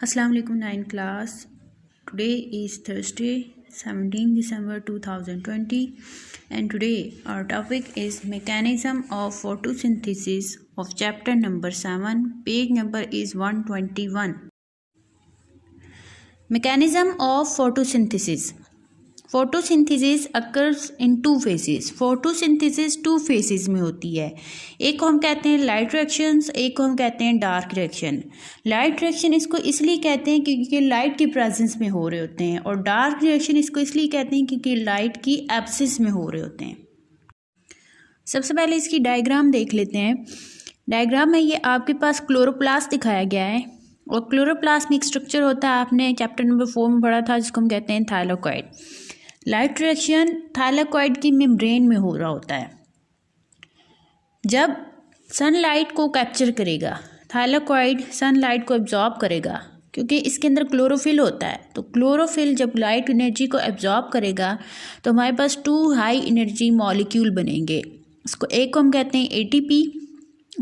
Assalamu alaikum 9th class. Today is Thursday 17 December 2020 and today our topic is mechanism of photosynthesis of chapter number 7. Page number is 121. Mechanism of photosynthesis. Photosynthesis occurs in two phases. Photosynthesis two phases में होती है। एक को हम कहते हैं light reactions, एक को हम कहते हैं डार्क रिएक्शन। लाइट रिएक्शन इसको इसलिए कहते हैं क्योंकि लाइट की प्रेजेंस में हो रहे होते हैं, और डार्क रिएक्शन इसको इसलिए कहते हैं क्योंकि लाइट की एब्सेंस में हो रहे होते हैं। सबसे पहले इसकी डायग्राम देख लेते हैं। डायग्राम में ये आपके पास क्लोरोप्लास्ट दिखाया गया है, और क्लोरोप्लास्ट में एक स्ट्रक्चर होता है, आपने चैप्टर नंबर 4 में पढ़ा था, जिसको हम कहते हैं थाइलाकोइड। लाइट रिएक्शन थाइलाकोइड की मेम्ब्रेन में हो रहा होता है। जब सनलाइट को कैप्चर करेगा, थाइलाकोइड सनलाइट को एब्जॉर्ब करेगा, क्योंकि इसके अंदर क्लोरोफिल होता है। तो क्लोरोफिल जब लाइट एनर्जी को एब्जॉर्ब करेगा तो हमारे पास 2 हाई एनर्जी मॉलिक्यूल बनेंगे। इसको एक को हम कहते हैं एटीपी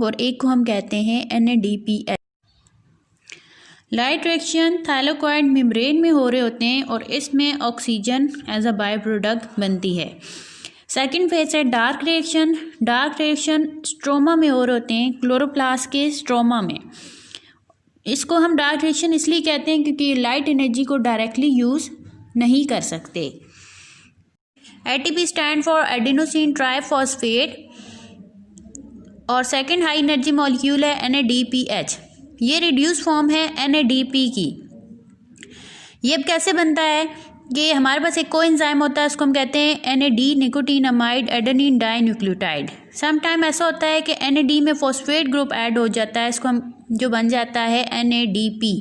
और एक को हम कहते हैं NADPH। Light reaction thylakoid membrane में हो रहे होते हैं और इसमें oxygen as a by product बनती है। सेकंड फेज है dark reaction. Dark reaction stroma में हो रहे होते हैं, क्लोरोप्लास्ट के स्ट्रोमा में। इसको हम डार्क रिएक्शन इसलिए कहते हैं क्योंकि लाइट एनर्जी को डायरेक्टली यूज़ नहीं कर सकते। ATP stand for adenosine triphosphate, और सेकंड हाई एनर्जी मॉलिक्यूल है NADPH। ये रिड्यूस फॉर्म है NADP की। ये अब कैसे बनता है कि हमारे पास एक कोएंजाइम होता है, उसको हम कहते हैं NAD nicotinamide adenine dinucleotide. Some time ऐसा होता है कि NAD में फॉस्फेट ग्रुप ऐड हो जाता है, इसको हम जो बन जाता है NADP।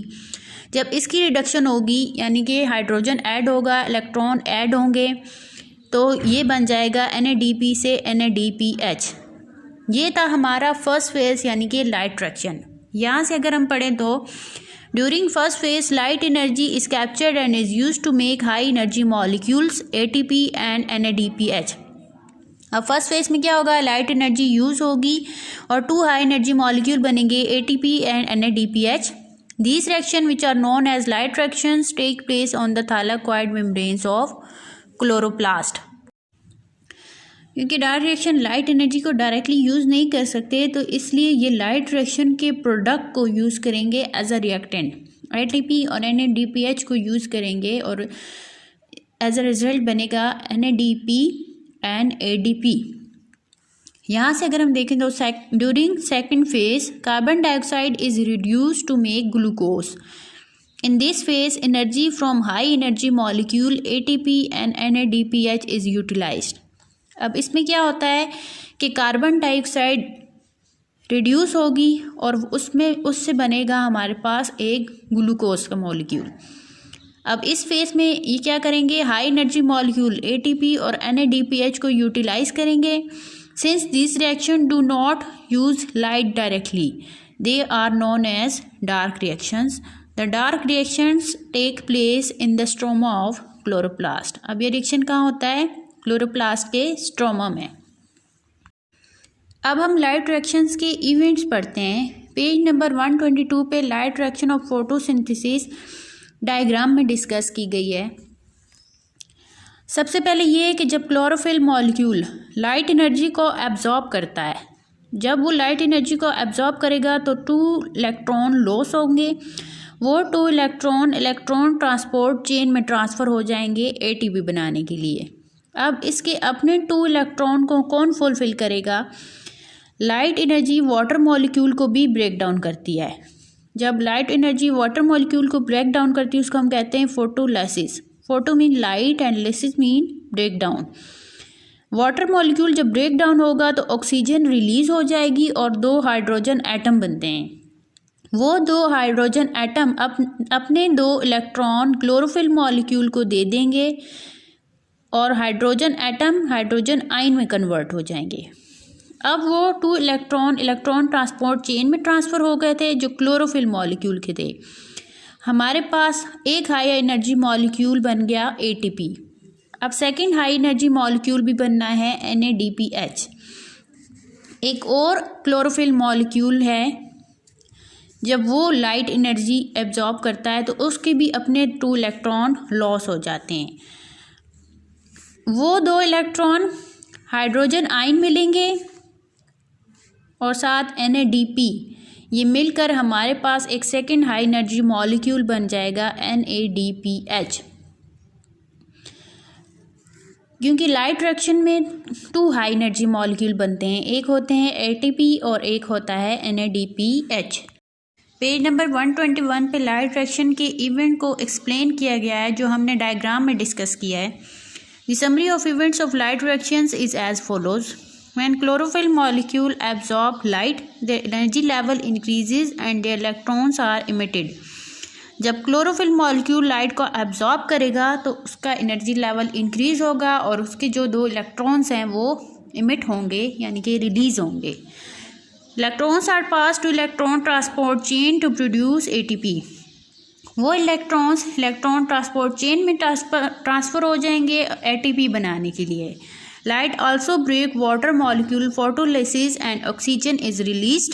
जब इसकी रिडक्शन होगी, यानी कि हाइड्रोजन ऐड होगा, इलेक्ट्रॉन ऐड होंगे, तो ये बन जाएगा NADP से NADPH। ये था हमारा फर्स्ट फेज यानी कि लाइट रिएक्शन। यहाँ से अगर हम पढ़ें तो during first phase light energy is captured and is used to make high energy molecules ATP and NADPH। अब फर्स्ट फेज में क्या होगा, लाइट एनर्जी यूज होगी और 2 हाई एनर्जी मॉलिक्यूल बनेंगे ATP and NADPH। These reactions, which are known as light reactions, take place on the thylakoid membranes of chloroplast। क्योंकि dark reaction light energy को directly use नहीं कर सकते, तो इसलिए ये लाइट रिएक्शन के प्रोडक्ट को यूज़ करेंगे एज अ रिएक्टेंट। ATP और NADPH को यूज़ करेंगे और एज अ रिजल्ट बनेगा NADP एंड ADP। यहाँ से अगर हम देखें तो during second phase carbon dioxide is reduce to make glucose. In this phase, energy from high energy molecule ATP and NADPH is utilized। अब इसमें क्या होता है कि कार्बन डाइऑक्साइड रिड्यूस होगी और उससे बनेगा हमारे पास एक ग्लूकोज का मॉलिक्यूल। अब इस फेज में ये क्या करेंगे, हाई एनर्जी मॉलिक्यूल ATP और NADPH को यूटिलाइज करेंगे। Since this reaction do not use light directly, they are known as dark reactions. The dark reactions take place in the stroma of chloroplast. अब ये reaction कहाँ होता है, chloroplast के stroma में। अब हम लाइट रिएक्शंस के इवेंट्स पढ़ते हैं। पेज नंबर 122 पे light reaction of photosynthesis diagram में डिस्कस की गई है। सबसे पहले ये है कि जब क्लोरोफिल मॉलिक्यूल लाइट एनर्जी को एब्जॉर्ब करता है, जब वो लाइट एनर्जी को एब्जॉर्ब करेगा तो 2 इलेक्ट्रॉन लॉस होंगे। वो 2 इलेक्ट्रॉन ट्रांसपोर्ट चेन में ट्रांसफ़र हो जाएंगे ATP बनाने के लिए। अब इसके अपने 2 इलेक्ट्रॉन को कौन फुलफिल करेगा, लाइट एनर्जी वाटर मॉलिक्यूल को भी ब्रेक डाउन करती है। जब लाइट एनर्जी वाटर मॉलिक्यूल को ब्रेक डाउन करती है, उसको हम कहते हैं photolysis. Photo mean light and lysis mean break down. Water molecule जब ब्रेक डाउन होगा तो ऑक्सीजन रिलीज हो जाएगी और 2 हाइड्रोजन एटम बनते हैं। वो 2 हाइड्रोजन एटम अपने 2 इलेक्ट्रॉन क्लोरोफिल मॉलिक्यूल को दे देंगे और हाइड्रोजन एटम हाइड्रोजन आयन में कन्वर्ट हो जाएंगे। अब वो 2 इलेक्ट्रॉन ट्रांसपोर्ट चेन में ट्रांसफ़र हो गए थे जो क्लोरोफिल मॉलिक्यूल के थे। हमारे पास एक हाई एनर्जी मॉलिक्यूल बन गया ATP। अब सेकंड हाई एनर्जी मॉलिक्यूल भी बनना है NADPH। एक और क्लोरोफिल मॉलिक्यूल है जब वो लाइट एनर्जी एब्जॉर्ब करता है तो उसके भी अपने 2 इलेक्ट्रॉन लॉस हो जाते हैं। वो 2 इलेक्ट्रॉन हाइड्रोजन आयन मिलेंगे और साथ NADP, ये मिलकर हमारे पास एक सेकेंड हाई एनर्जी मॉलिक्यूल बन जाएगा NADPH। क्योंकि लाइट रिएक्शन में 2 हाई एनर्जी मॉलिक्यूल बनते हैं, एक होते हैं ATP और एक होता है NADPH। पेज नंबर 121 पे लाइट रिएक्शन के इवेंट को एक्सप्लेन किया गया है जो हमने डायग्राम में डिस्कस किया है। The summary of events of light reactions is as follows. When chlorophyll molecule absorb light, their energy level increases and their electrons are emitted. जब क्लोरोफिल मॉलिक्यूल लाइट को एब्जॉर्ब करेगा तो उसका एनर्जी लेवल इंक्रीज होगा और उसके जो 2 electrons हैं वो इमिट होंगे यानी कि रिलीज होंगे। Electrons are pass to electron transport chain to produce ATP। वो इलेक्ट्रॉन्स इलेक्ट्रॉन ट्रांसपोर्ट चेन में ट्रांसफ़र हो जाएंगे ATP बनाने के लिए। Light also break water molecule photolysis and oxygen is released.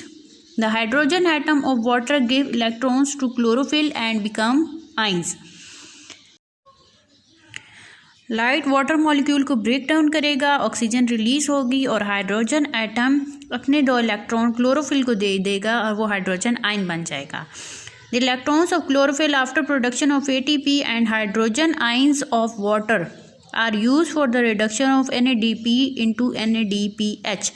The hydrogen atom of water give electrons to chlorophyll and become ions. Light water molecule को break down करेगा, oxygen release होगी और hydrogen atom अपने 2 electron chlorophyll को दे देगा और वो hydrogen ion बन जाएगा। The electrons of chlorophyll after production of ATP and hydrogen ions of water are used for the reduction of NADP into NADPH।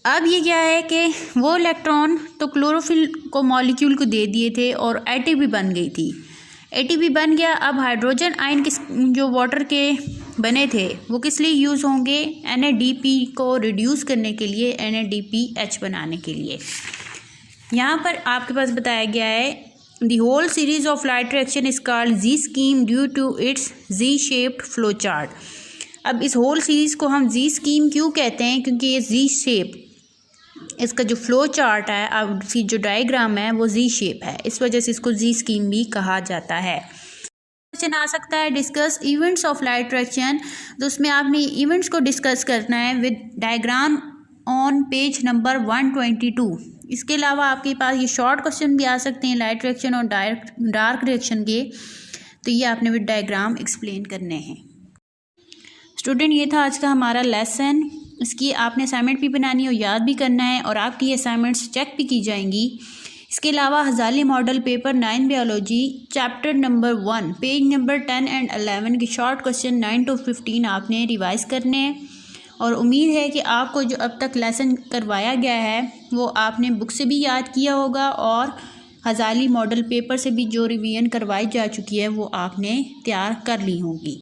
अब ये क्या है कि वो इलेक्ट्रॉन तो क्लोरोफिल को मॉलिक्यूल को दे दिए थे और ATP बन गई थी। ATP बन गया, अब हाइड्रोजन आयन किस जो वाटर के बने थे वो किस लिए यूज़ होंगे? NADP को रिड्यूस करने के लिए, NADPH बनाने के लिए। यहाँ पर आपके पास बताया गया है The whole series of light reaction is called Z scheme due to its Z-shaped flow chart। अब इस होल सीरीज़ को हम Z scheme क्यों कहते हैं? क्योंकि ये Z शेप, इसका जो फ्लो चार्ट है, अब इसकी जो डायग्राम है वो Z शेप है, इस वजह से इसको Z scheme भी कहा जाता है। क्वेश्चन आ सकता है discuss events of light reaction, तो उसमें आपने इवेंट्स को डिस्कस करना है with diagram on page number 122। इसके अलावा आपके पास ये शॉर्ट क्वेश्चन भी आ सकते हैं लाइट रिएक्शन और डार्क रिएक्शन के, तो ये आपने विद डायग्राम एक्सप्लेन करने हैं। स्टूडेंट, ये था आज का हमारा लेसन। इसकी आपने असाइनमेंट भी बनानी है और याद भी करना है और आपकी असाइनमेंट्स चेक भी की जाएंगी। इसके अलावा हज़ाली model paper 9 biology chapter number 1 page number 10 and 11 के शॉर्ट क्वेश्चन 9 to 15 आपने रिवाइज़ करने हैं और उम्मीद है कि आपको जो अब तक लेसन करवाया गया है वो आपने बुक से भी याद किया होगा और हज़ाली मॉडल पेपर से भी जो रिवीजन करवाई जा चुकी है वो आपने तैयार कर ली होगी।